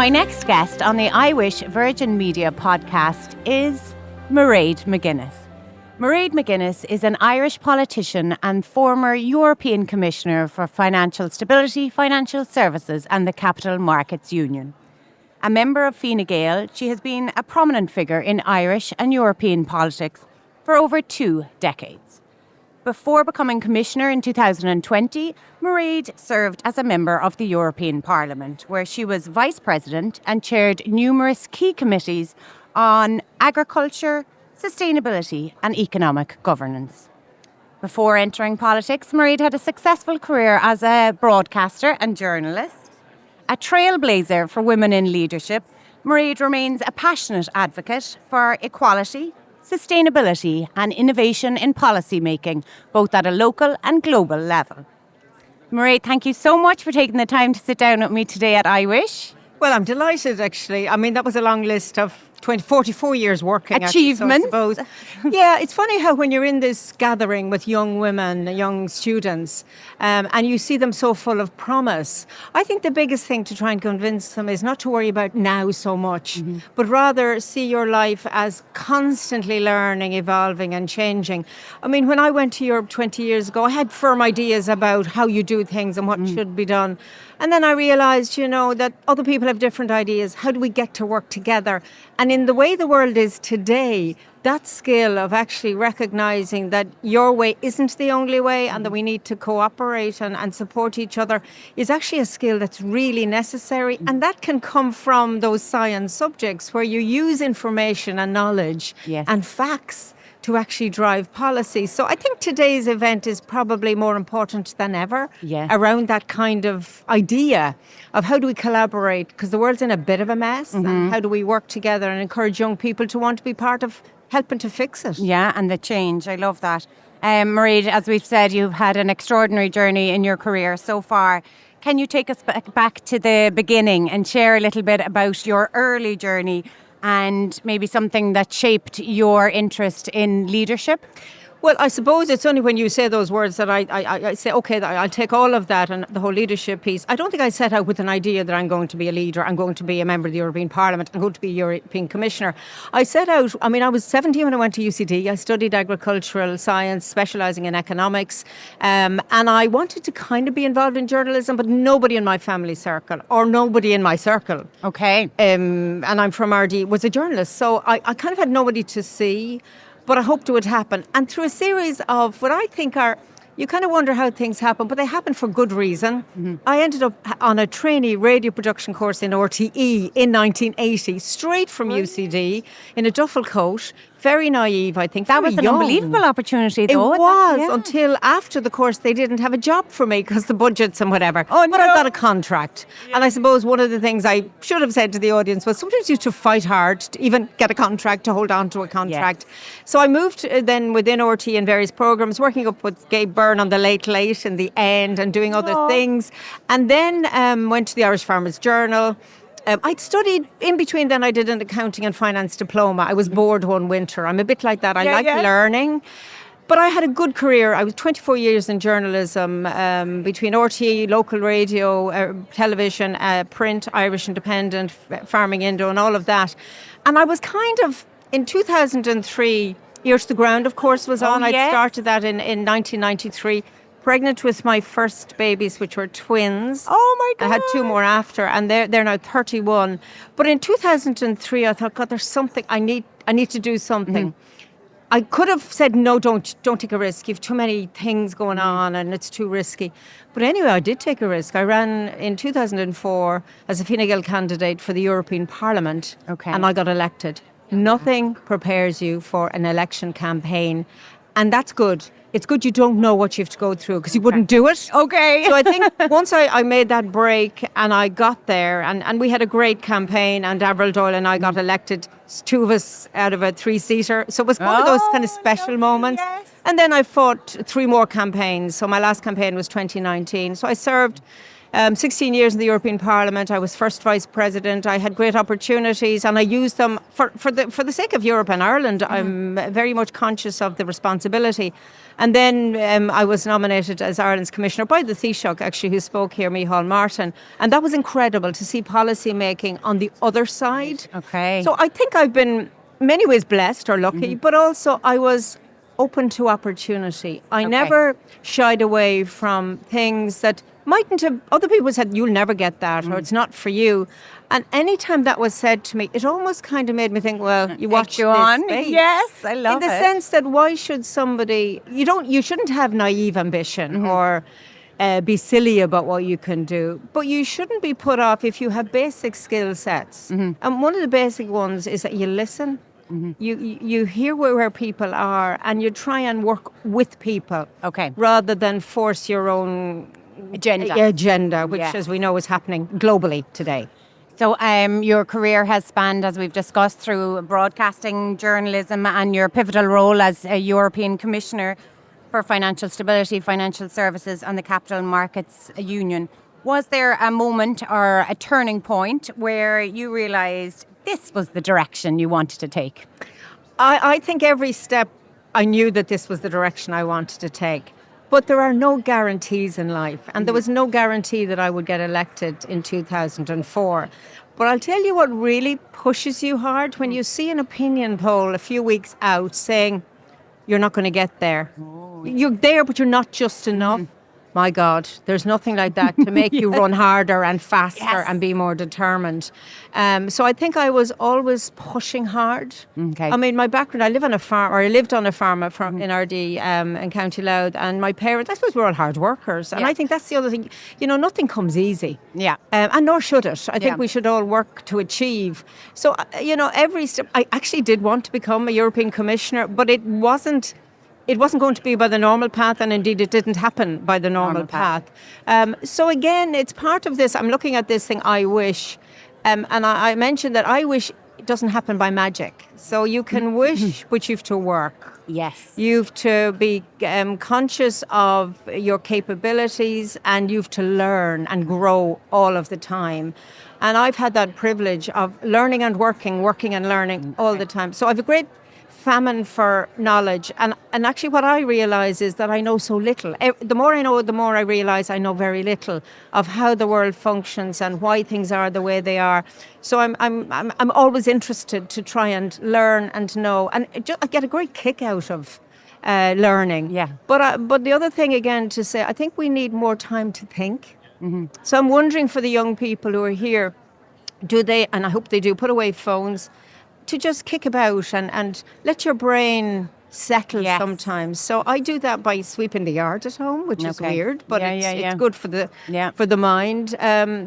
My next guest on the I Wish Virgin Media podcast is Mairead McGuinness. Mairead McGuinness is an Irish politician and former European Commissioner for Financial Stability, Financial Services and the Capital Markets Union. A member of Fine Gael, she has been a prominent figure in Irish and European politics for over 2 decades. Before becoming Commissioner in 2020, Mairead served as a member of the European Parliament, where she was Vice President and chaired numerous key committees on agriculture, sustainability and economic governance. Before entering politics, Mairead had a successful career as a broadcaster and journalist. A trailblazer for women in leadership, Mairead remains a passionate advocate for equality, sustainability and innovation in policy making, both at a local and global level. Mairead, thank you so much for taking the time to sit down with me today at I Wish. Well, I'm delighted, actually. I mean, that was a long list of 44 years working. Achievements. Actually, so I suppose. Yeah, it's funny how when you're in this gathering with young women, young students, and you see them so full of promise, I think the biggest thing to try and convince them is not to worry about now so much, but rather see your life as constantly learning, evolving and changing. I mean, when I went to Europe 20 years ago, I had firm ideas about how you do things and what should be done. And then I realised, that other people have different ideas. How do we get to work together? And in the way the world is today, that skill of actually recognising that your way isn't the only way and that we need to cooperate and support each other is actually a skill that's really necessary. And that can come from those science subjects where you use information and knowledge and facts to actually drive policy. So I think today's event is probably more important than ever around that kind of idea of how do we collaborate, because the world's in a bit of a mess, and how do we work together and encourage young people to want to be part of helping to fix it. Yeah, and the change. I love that. Mairead, as we've said, you've had an extraordinary journey in your career so far. Can you take us back to the beginning and share a little bit about your early journey and maybe something that shaped your interest in leadership? Well, I suppose it's only when you say those words that I say, okay, I'll take all of that and the whole leadership piece. I don't think I set out with an idea that I'm going to be a leader, I'm going to be a member of the European Parliament, I'm going to be a European Commissioner. I set out, I was 17 when I went to UCD. I studied agricultural science, specialising in economics, and I wanted to kind of be involved in journalism, but nobody in my family circle, or nobody in my circle. Okay. And I'm from RD, was a journalist. So I kind of had nobody to see, but I hoped it would happen. And through a series of what I think are, you kind of wonder how things happen, but they happen for good reason. I ended up on a trainee radio production course in RTE in 1980, straight from UCD, in a duffel coat. Very naive, I think. That was an unbelievable opportunity, though. It was, until after the course they didn't have a job for me because the budgets and whatever. Oh, no. But I got a contract. Yeah. And I suppose one of the things I should have said to the audience was sometimes you have to fight hard to even get a contract, to hold on to a contract. Yes. So I moved then within RT in various programmes, working up with Gabe Byrne on the Late in the End and doing other things. And then went to the Irish Farmers Journal. I'd studied, in between then I did an accounting and finance diploma. I was bored one winter. I'm a bit like that. I like learning. But I had a good career. I was 24 years in journalism, between RTE, local radio, television, print, Irish Independent, Farming Indo and all of that. And I was kind of, in 2003, Ear to the Ground, of course, was on. I'd started that in 1993. Pregnant with my first babies, which were twins. Oh my God. I had 2 more after, and they're now 31. But in 2003, I thought, God, there's something, I need to do something. I could have said, no, don't take a risk. You've too many things going on and it's too risky. But anyway, I did take a risk. I ran in 2004 as a Fine Gael candidate for the European Parliament, and I got elected. Nothing prepares you for an election campaign, and that's good. It's good you don't know what you have to go through because you wouldn't do it. Okay. So I think once I made that break and I got there and we had a great campaign and Avril Doyle and I got elected, 2 of us out of a 3-seater. So it was one of those kind of special moments. Yes. And then I fought 3 more campaigns. So my last campaign was 2019. So I served 16 years in the European Parliament. I was first vice president. I had great opportunities, and I used them for the sake of Europe and Ireland. I'm very much conscious of the responsibility. And then I was nominated as Ireland's commissioner by the Taoiseach, actually, who spoke here, Micheál Martin. And that was incredible to see policy making on the other side. Okay. So I think I've been in many ways blessed or lucky, but also I was open to opportunity. I never shied away from things that mightn't have, other people said, you'll never get that, or it's not for you. And anytime that was said to me, it almost kind of made me think, well, you watch this on. space. Yes, I love it. In the sense that why should somebody, you shouldn't have naive ambition or be silly about what you can do, but you shouldn't be put off if you have basic skill sets. And one of the basic ones is that you listen. You hear where people are, and you try and work with people, rather than force your own agenda, which, as we know, is happening globally today. So your career has spanned, as we've discussed, through broadcasting, journalism, and your pivotal role as a European Commissioner for Financial Stability, Financial Services, and the Capital Markets Union. Was there a moment or a turning point where you realised this was the direction you wanted to take? I think every step I knew that this was the direction I wanted to take. But there are no guarantees in life. And there was no guarantee that I would get elected in 2004. But I'll tell you what really pushes you hard when you see an opinion poll a few weeks out saying you're not going to get there. You're there, but you're not just enough. My God, there's nothing like that to make you run harder and faster and be more determined. So I think I was always pushing hard. I mean, my background, I lived on a farm in RD in County Louth, and my parents, I suppose we're all hard workers. And I think that's the other thing, nothing comes easy. And nor should it. I think we should all work to achieve. So, every step, I actually did want to become a European Commissioner, but it wasn't going to be by the normal path, and indeed it didn't happen by the normal path. So again, it's part of this. I'm looking at this thing, I wish, and I mentioned that I wish it doesn't happen by magic. So you can wish, but you have to work. Yes. You have to be conscious of your capabilities, and you have to learn and grow all of the time. And I've had that privilege of learning and working and learning all the time. So I have a great famine for knowledge, and actually what I realise is that I know so little. The more I know, the more I realise I know very little of how the world functions and why things are the way they are. So I'm always interested to try and learn and know, and I get a great kick out of learning. But the other thing again to say, I think we need more time to think. So I'm wondering for the young people who are here, do they, and I hope they do, put away phones, to just kick about and let your brain settle sometimes. So I do that by sweeping the yard at home, which is weird, but it's good for the mind,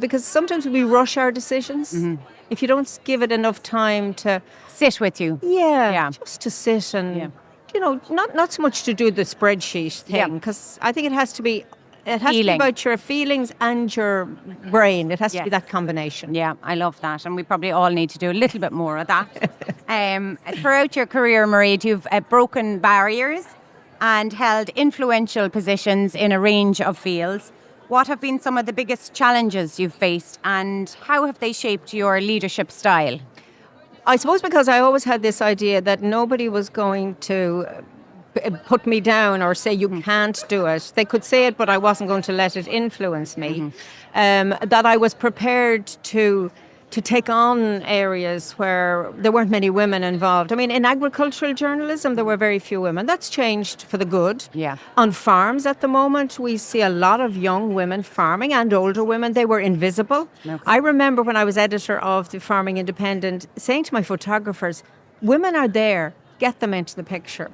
because sometimes we rush our decisions. If you don't give it enough time to sit with you. Just to sit and, not so much to do the spreadsheet thing, because I think it has to be about your feelings and your brain. It has to be that combination. Yeah, I love that. And we probably all need to do a little bit more of that. Throughout your career, Mairead, you've broken barriers and held influential positions in a range of fields. What have been some of the biggest challenges you've faced, and how have they shaped your leadership style? I suppose because I always had this idea that nobody was going to put me down or say you can't do it. They could say it, but I wasn't going to let it influence me. That I was prepared to take on areas where there weren't many women involved. I mean, in agricultural journalism, there were very few women. That's changed for the good. On farms at the moment, we see a lot of young women farming and older women. They were invisible. I remember when I was editor of the Farming Independent saying to my photographers, women are there. Get them into the picture,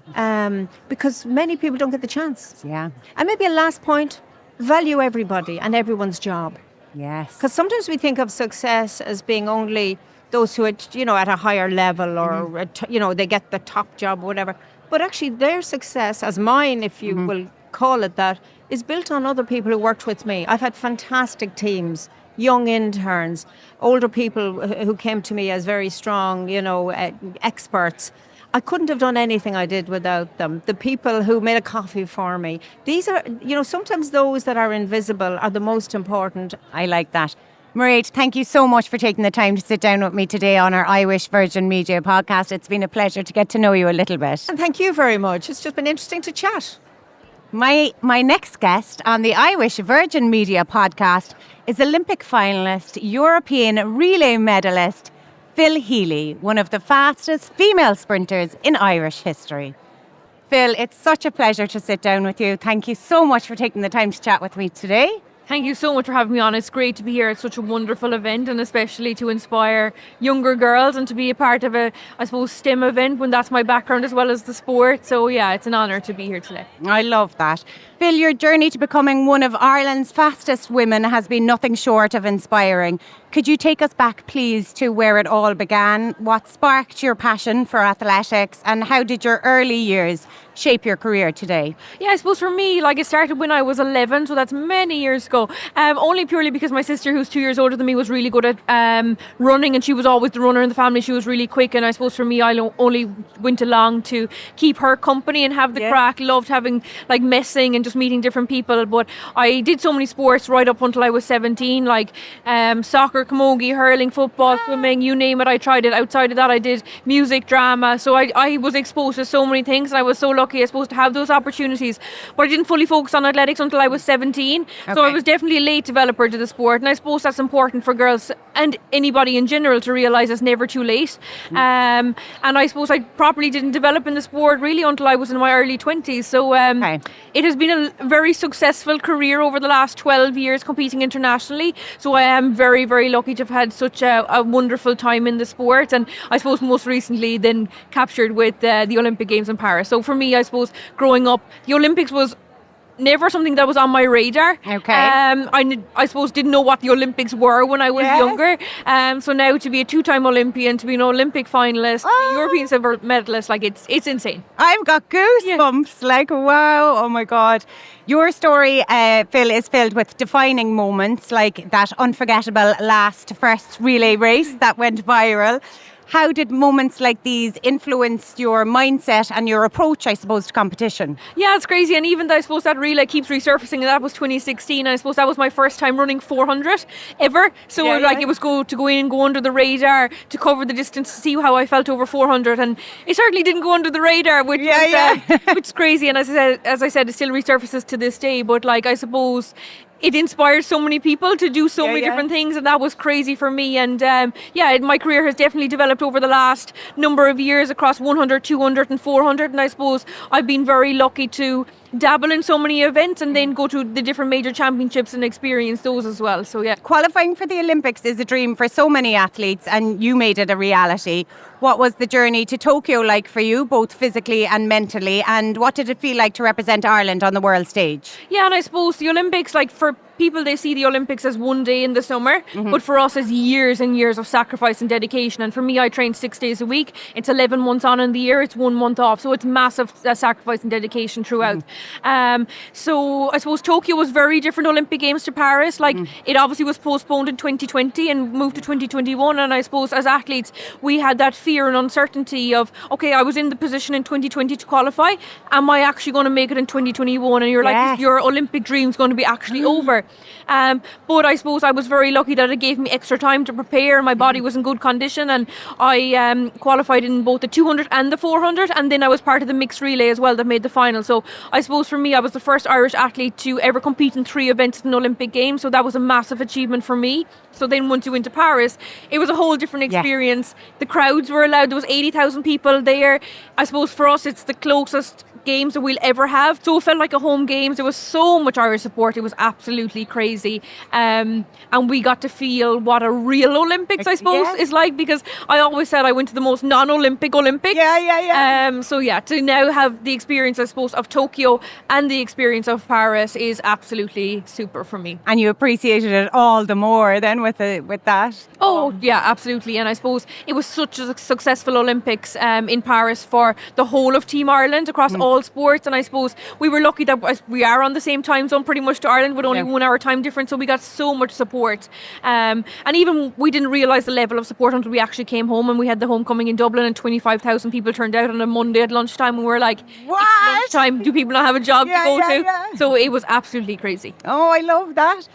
because many people don't get the chance. And maybe a last point, value everybody and everyone's job. Because sometimes we think of success as being only those who are, at a higher level or, they get the top job or whatever. But actually their success, as mine, if you will call it that, is built on other people who worked with me. I've had fantastic teams, young interns, older people who came to me as very strong, experts. I couldn't have done anything I did without them. The people who made a coffee for me. These are, sometimes those that are invisible are the most important. I like that. Mairead, thank you so much for taking the time to sit down with me today on our I Wish Virgin Media podcast. It's been a pleasure to get to know you a little bit. And thank you very much. It's just been interesting to chat. My next guest on the I Wish Virgin Media podcast is Olympic finalist, European relay medalist, Phil Healy, one of the fastest female sprinters in Irish history. Phil, it's such a pleasure to sit down with you. Thank you so much for taking the time to chat with me today. Thank you so much for having me on. It's great to be here. It's such a wonderful event, and especially to inspire younger girls and to be a part of a, I suppose, STEM event when that's my background as well as the sport. So yeah, it's an honour to be here today. I love that. Phil, your journey to becoming one of Ireland's fastest women has been nothing short of inspiring. Could you take us back, please, to where it all began? What sparked your passion for athletics, and how did your early years shape your career today? Yeah, I suppose for me, it started when I was 11, so that's many years ago. Only purely because my sister, who's 2 years older than me, was really good at running, and she was always the runner in the family. She was really quick, and I suppose for me, I only went along to keep her company and have the crack. Loved having messing and just meeting different people. But I did so many sports right up until I was 17, soccer, camogie, hurling, football, swimming, you name it, I tried it. Outside of that, I did music, drama. So I was exposed to so many things, and I was so lucky, I suppose, to have those opportunities. But I didn't fully focus on athletics until I was 17. Okay. So I was definitely a late developer to the sport, and I suppose that's important for girls and anybody in general to realise it's never too late. And I suppose I properly didn't develop in the sport really until I was in my early 20s. So it has been a very successful career over the last 12 years competing internationally. So I am very, very lucky to have had such a wonderful time in the sport, and I suppose most recently then captured with the Olympic Games in Paris. So for me, I suppose growing up, the Olympics was never something that was on my radar. Okay. I suppose didn't know what the Olympics were when I was younger. So now to be a two-time Olympian, to be an Olympic finalist, European silver medalist, it's insane. I've got goosebumps. Wow. Oh my God. Your story, Phil, is filled with defining moments like that unforgettable first relay race that went viral. How did moments like these influence your mindset and your approach, I suppose, to competition? Yeah, it's crazy. And even though I suppose that relay keeps resurfacing, and that was 2016. And I suppose that was my first time running 400 ever. So it was to go in and go under the radar, to cover the distance, to see how I felt over 400. And it certainly didn't go under the radar, which is crazy. And as I said, it still resurfaces to this day. But I suppose it inspired so many people to do so many different things, and that was crazy for me. And my career has definitely developed over the last number of years across 100, 200 and 400, and I suppose I've been very lucky to dabble in so many events and then go to the different major championships and experience those as well. So yeah. Qualifying for the Olympics is a dream for so many athletes, and you made it a reality. What was the journey to Tokyo like for you, both physically and mentally, and what did it feel like to represent Ireland on the world stage? Yeah, and I suppose the Olympics, for people, they see the Olympics as one day in the summer, but for us, it's years and years of sacrifice and dedication. And for me, I train 6 days a week. It's 11 months on in the year. It's 1 month off. So it's massive sacrifice and dedication throughout. So I suppose Tokyo was very different Olympic Games to Paris. It obviously was postponed in 2020 and moved to 2021. And I suppose as athletes, we had that fear and uncertainty of, okay, I was in the position in 2020 to qualify. Am I actually going to make it in 2021? And you're like, your Olympic dream's going to be actually over. But I suppose I was very lucky that it gave me extra time to prepare. My body was in good condition, and I qualified in both the 200 and the 400, and then I was part of the mixed relay as well that made the final. So I suppose for me, I was the first Irish athlete to ever compete in 3 events at an Olympic Games, so that was a massive achievement for me. So then once you went to Paris, it was a whole different experience. The crowds were allowed. There was 80,000 people there. I suppose for us, it's the closest games that we'll ever have, so it felt like a home games. There was so much Irish support. It was absolutely crazy, and we got to feel what a real Olympics, I suppose, is like, because I always said I went to the most non-Olympic Olympics. To now have the experience, I suppose, of Tokyo and the experience of Paris is absolutely super for me. And you appreciated it all the more then with that. Oh yeah, absolutely. And I suppose it was such a successful Olympics in Paris for the whole of Team Ireland across all sports, and I suppose we were lucky that we are on the same time zone pretty much to Ireland, with only 1 1 hour time difference, so we got so much support. And even we didn't realise the level of support until we actually came home, and we had the homecoming in Dublin, and 25,000 people turned out on a Monday at lunchtime, and we were like, What? It's lunchtime, do people not have a job to go to? Yeah. So it was absolutely crazy. Oh, I love that.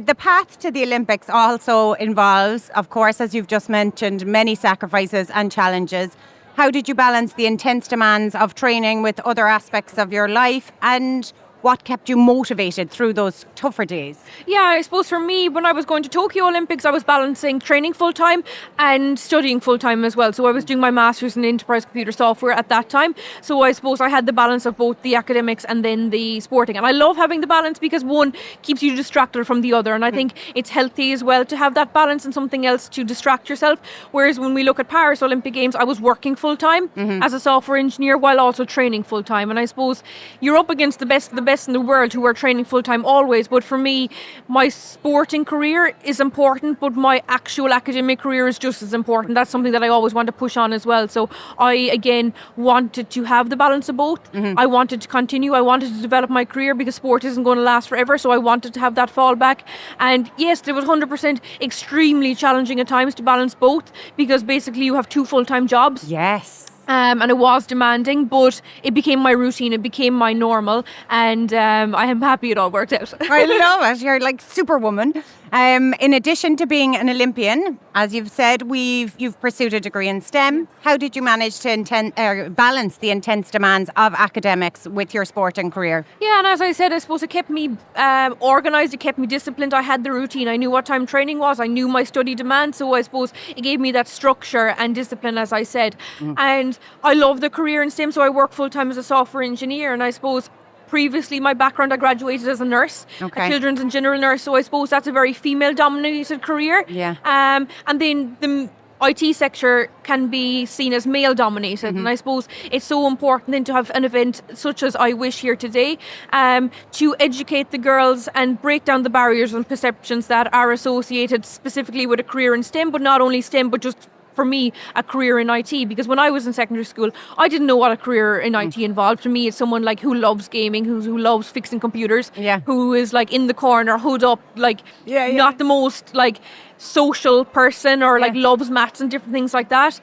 The path to the Olympics also involves, of course, as you've just mentioned, many sacrifices and challenges. How did you balance the intense demands of training with other aspects of your life, and what kept you motivated through those tougher days? Yeah, I suppose for me, when I was going to Tokyo Olympics, I was balancing training full-time and studying full-time as well. So I was doing my master's in enterprise computer software at that time. So I suppose I had the balance of both the academics and then the sporting. And I love having the balance because one keeps you distracted from the other. And I think it's healthy as well to have that balance and something else to distract yourself. Whereas when we look at Paris Olympic Games, I was working full-time as a software engineer while also training full-time. And I suppose you're up against the best in the world who are training full-time always, but for me, my sporting career is important, but my actual academic career is just as important. That's something that I always want to push on as well. So I, again, wanted to have the balance of both. I wanted to continue. I wanted to develop my career because sport isn't going to last forever, so I wanted to have that fallback. And yes, there was 100% extremely challenging at times to balance both, because basically you have 2 full-time jobs. Yes. And it was demanding, but it became my routine, it became my normal, and I am happy it all worked out. I love it. You're like Superwoman. In addition to being an Olympian, as you've said, you've pursued a degree in STEM. How did you manage to balance the intense demands of academics with your sporting career? Yeah, and as I said, I suppose it kept me organised, it kept me disciplined. I had the routine, I knew what time training was, I knew my study demands, so I suppose it gave me that structure and discipline, as I said. And I love the career in STEM, so I work full-time as a software engineer, and I suppose previously my background, I graduated as a nurse, a children's and general nurse, so I suppose that's a very female-dominated career. Yeah. And then the IT sector can be seen as male-dominated, and I suppose it's so important then to have an event such as I Wish here today to educate the girls and break down the barriers and perceptions that are associated specifically with a career in STEM, but not only STEM, but just for me, a career in IT, because when I was in secondary school, I didn't know what a career in IT involved. To me, it's someone like who loves gaming, who loves fixing computers, who is like in the corner, hood up, like not the most like social person, or like loves maths and different things like that.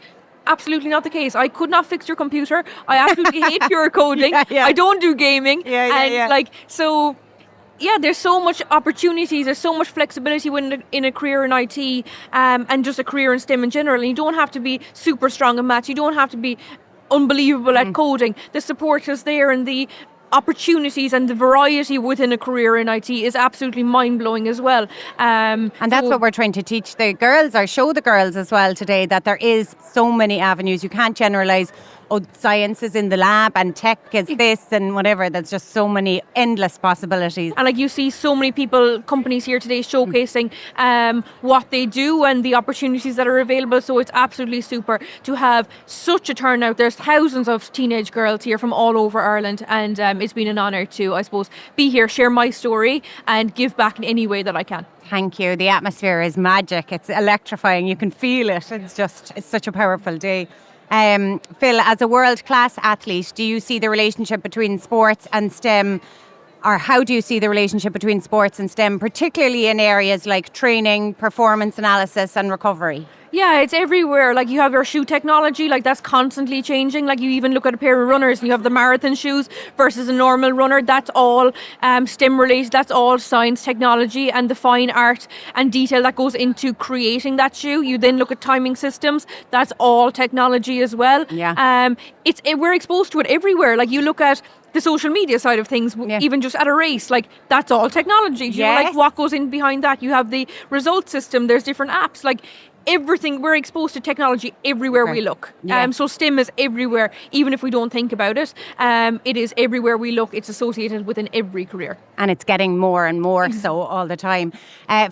Absolutely not the case. I could not fix your computer. I absolutely hate pure coding. I don't do gaming. So yeah, there's so much opportunities, there's so much flexibility in a career in IT and just a career in STEM in general. And you don't have to be super strong in maths, you don't have to be unbelievable at coding. The support is there, and the opportunities and the variety within a career in IT is absolutely mind-blowing as well. And that's what we're trying to teach the girls, or show the girls as well today, that there is so many avenues. You can't generalise, science is in the lab and tech is this and whatever. There's just so many endless possibilities. And like you see so many companies here today showcasing what they do and the opportunities that are available. So it's absolutely super to have such a turnout. There's thousands of teenage girls here from all over Ireland, and it's been an honour to, I suppose, be here, share my story and give back in any way that I can. Thank you. The atmosphere is magic. It's electrifying. You can feel it. It's such a powerful day. Phil, as a world-class athlete, do you see the relationship between sports and STEM, or how do you see the relationship between sports and STEM, particularly in areas like training, performance analysis and recovery? Yeah, it's everywhere. Like you have your shoe technology, like that's constantly changing. Like you even look at a pair of runners and you have the marathon shoes versus a normal runner. That's all STEM related. That's all science, technology and the fine art and detail that goes into creating that shoe. You then look at timing systems. That's all technology as well. Yeah. We're exposed to it everywhere. Like you look at the social media side of things, even just at a race, like that's all technology. You know, like what goes in behind that? You have the result system. There's different apps. Like everything, we're exposed to technology everywhere we look. So STEM is everywhere, even if we don't think about it. It is everywhere we look. It's associated within every career. And it's getting more and more so all the time.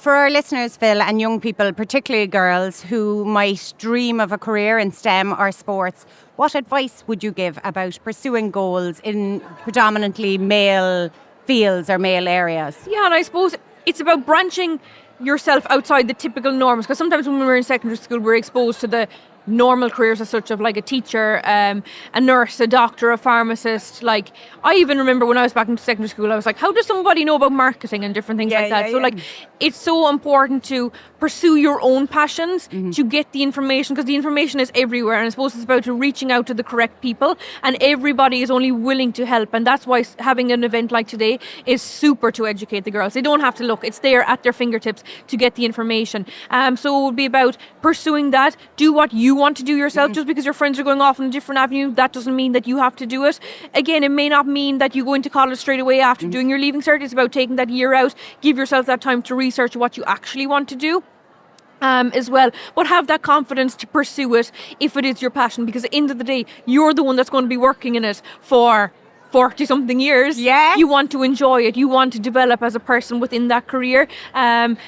For our listeners, Phil, and young people, particularly girls who might dream of a career in STEM or sports, what advice would you give about pursuing goals in predominantly male fields or male areas? Yeah, and I suppose it's about branching yourself outside the typical norms, because sometimes when we're in secondary school we're exposed to the normal careers as such of like a teacher, a nurse, a doctor, a pharmacist. Like I even remember when I was back in secondary school, I was like, how does somebody know about marketing and different things like that? So like it's so important to pursue your own passions, to get the information, because the information is everywhere, and I suppose it's about reaching out to the correct people, and everybody is only willing to help, and that's why having an event like today is super to educate the girls. They don't have to look, it's there at their fingertips to get the information. So it would be about pursuing that. Do what you want to do yourself. Just because your friends are going off in a different avenue, that doesn't mean that you have to do it. Again, it may not mean that you go into college straight away after doing your leaving cert. It's about taking that year out, give yourself that time to research what you actually want to do. As well, but have that confidence to pursue it if it is your passion, because at the end of the day, you're the one that's going to be working in it for 40 something years. Yes. You want to enjoy it, you want to develop as a person within that career,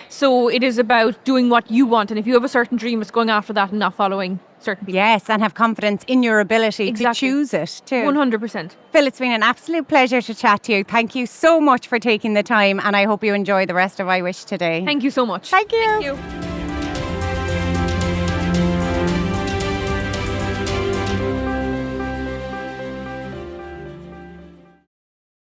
so it is about doing what you want, and if you have a certain dream, it's going after that and not following certain people. Yes, and have confidence in your ability to choose it too. 100%. Phil, it's been an absolute pleasure to chat to you. Thank you so much for taking the time, and I hope you enjoy the rest of I Wish today. Thank you so much. Thank you. Thank you.